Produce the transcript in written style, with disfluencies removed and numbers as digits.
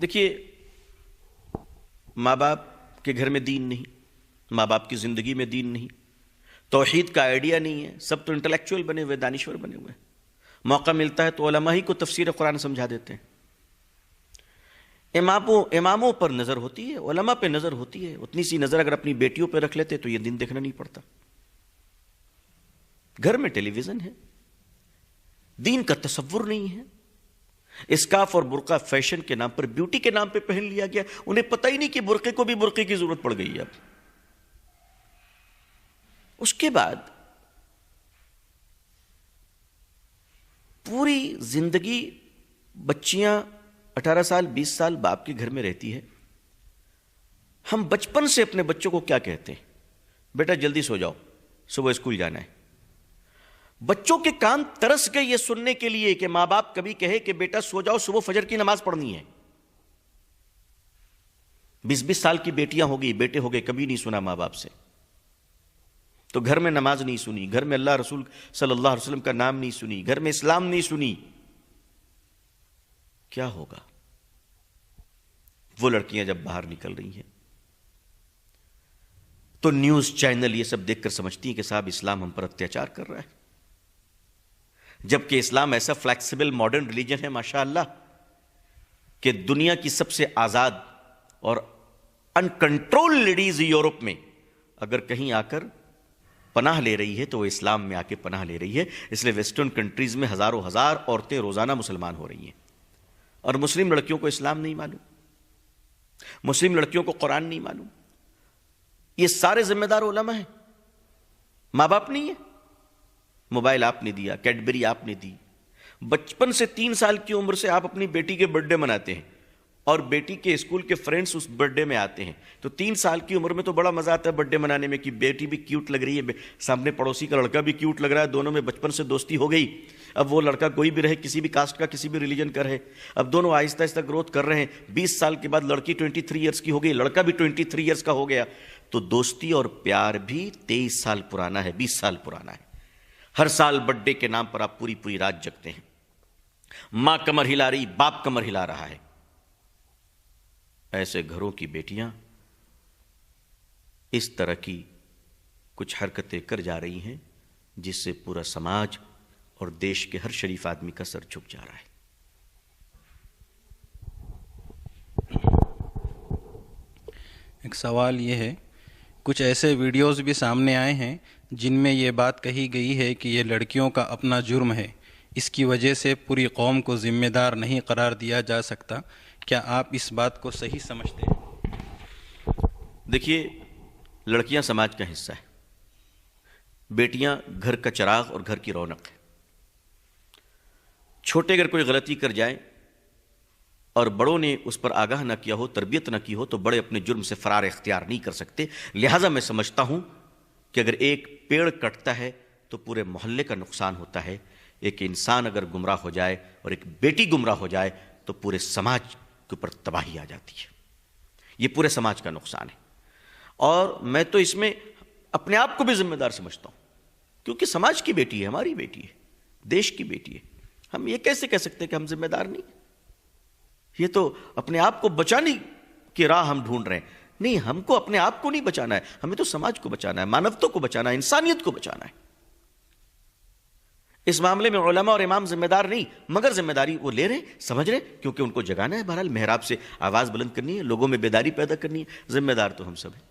دیکھیے، ماں باپ کے گھر میں دین نہیں، ماں باپ کی زندگی میں دین نہیں، توحید کا آئیڈیا نہیں ہے، سب تو انٹلیکچوئل بنے ہوئے، دانشور بنے ہوئے. موقع ملتا ہے تو علماء ہی کو تفسیر قرآن سمجھا دیتے ہیں. اماموں پر نظر ہوتی ہے، علماء پہ نظر ہوتی ہے. اتنی سی نظر اگر اپنی بیٹیوں پہ رکھ لیتے تو یہ دین دیکھنا نہیں پڑتا. گھر میں ٹیلی ویژن ہے، دین کا تصور نہیں ہے. اسکارف اور برقع فیشن کے نام پر، بیوٹی کے نام پہ پہن لیا گیا. انہیں پتہ ہی نہیں کہ برقعے کو بھی برقعے کی ضرورت پڑ گئی ہے. اب اس کے بعد پوری زندگی بچیاں 18 سال 20 سال باپ کے گھر میں رہتی ہے. ہم بچپن سے اپنے بچوں کو کیا کہتے ہیں؟ بیٹا جلدی سو جاؤ، صبح اسکول جانا ہے. بچوں کے کان ترس گئے یہ سننے کے لیے کہ ماں باپ کبھی کہے کہ بیٹا سو جاؤ، صبح فجر کی نماز پڑھنی ہے. 20-20 سال کی بیٹیاں ہو گئی، بیٹے ہو گئے، کبھی نہیں سنا ماں باپ سے. تو گھر میں نماز نہیں سنی، گھر میں اللہ رسول صلی اللہ علیہ وسلم کا نام نہیں سنی، گھر میں اسلام نہیں سنی. کیا ہوگا؟ وہ لڑکیاں جب باہر نکل رہی ہیں تو نیوز چینل یہ سب دیکھ کر سمجھتی ہیں کہ صاحب اسلام ہم پر اتیاچار کر رہا ہے. جبکہ اسلام ایسا فلیکسیبل ماڈرن ریلیجن ہے ماشاءاللہ کہ دنیا کی سب سے آزاد اور انکنٹرول لیڈیز یورپ میں اگر کہیں آ کر پناہ لے رہی ہے تو وہ اسلام میں آ کے پناہ لے رہی ہے. اس لیے ویسٹرن کنٹریز میں ہزاروں ہزار عورتیں روزانہ مسلمان ہو رہی ہیں. اور مسلم لڑکیوں کو اسلام نہیں معلوم، مسلم لڑکیوں کو قرآن نہیں معلوم. یہ سارے ذمہ دار علماء ہیں، ماں باپ نہیں ہے. موبائل آپ نے دیا، کیڈبری آپ نے دی. بچپن سے 3 سال کی عمر سے آپ اپنی بیٹی کے برتھ ڈے مناتے ہیں اور بیٹی کے اسکول کے فرینڈز اس برتھ ڈے میں آتے ہیں. تو 3 سال کی عمر میں تو بڑا مزہ آتا ہے برتھ ڈے منانے میں کہ بیٹی بھی کیوٹ لگ رہی ہے، سامنے پڑوسی کا لڑکا بھی کیوٹ لگ رہا ہے، دونوں میں بچپن سے دوستی ہو گئی. اب وہ لڑکا کوئی بھی رہے، کسی بھی کاسٹ کا، کسی بھی ریلیجن کا رہے، اب دونوں آہستہ آہستہ گروتھ کر رہے ہیں. 20 سال کے بعد لڑکی 23 ایئرس کی ہو گئی، لڑکا بھی 23 ایئرس کا ہو گیا. تو دوستی اور پیار بھی 23 سال پرانا ہے، 20 سال پرانا ہے. ہر سال برتھ ڈے کے نام پر آپ پوری پوری رات جگتے ہیں. ماں کمر ہلا رہی، باپ کمر ہلا رہا ہے. ایسے گھروں کی بیٹیاں اس طرح کی کچھ حرکتیں کر جا رہی ہیں جس سے پورا سماج اور دیش کے ہر شریف آدمی کا سر جھک جا رہا ہے. ایک سوال یہ ہے، کچھ ایسے ویڈیوز بھی سامنے آئے ہیں جن میں یہ بات کہی گئی ہے کہ یہ لڑکیوں کا اپنا جرم ہے، اس کی وجہ سے پوری قوم کو ذمہ دار نہیں قرار دیا جا سکتا. کیا آپ اس بات کو صحیح سمجھتے ہیں؟ دیکھیے، لڑکیاں سماج کا حصہ ہے، بیٹیاں گھر کا چراغ اور گھر کی رونق ہے. چھوٹے اگر کوئی غلطی کر جائے اور بڑوں نے اس پر آگاہ نہ کیا ہو، تربیت نہ کی ہو، تو بڑے اپنے جرم سے فرار اختیار نہیں کر سکتے. لہٰذا میں سمجھتا ہوں کہ اگر ایک پیڑ کٹتا ہے تو پورے محلے کا نقصان ہوتا ہے. ایک انسان اگر گمراہ ہو جائے اور ایک بیٹی گمراہ ہو جائے تو پورے سماج کے اوپر تباہی آ جاتی ہے. یہ پورے سماج کا نقصان ہے. اور میں تو اس میں اپنے آپ کو بھی ذمہ دار سمجھتا ہوں، کیونکہ سماج کی بیٹی ہے، ہماری بیٹی ہے، دیش کی بیٹی ہے. ہم یہ کیسے کہہ سکتے ہیں کہ ہم ذمہ دار نہیں؟ یہ تو اپنے آپ کو بچانے کی راہ ہم ڈھونڈ رہے ہیں. نہیں، ہم کو اپنے آپ کو نہیں بچانا ہے، ہمیں تو سماج کو بچانا ہے، مانوتا کو بچانا ہے، انسانیت کو بچانا ہے. اس معاملے میں علماء اور امام ذمہ دار نہیں، مگر ذمہ داری وہ لے رہے، سمجھ رہے، کیونکہ ان کو جگانا ہے. بہرحال محراب سے آواز بلند کرنی ہے، لوگوں میں بیداری پیدا کرنی ہے. ذمہ دار تو ہم سب ہیں.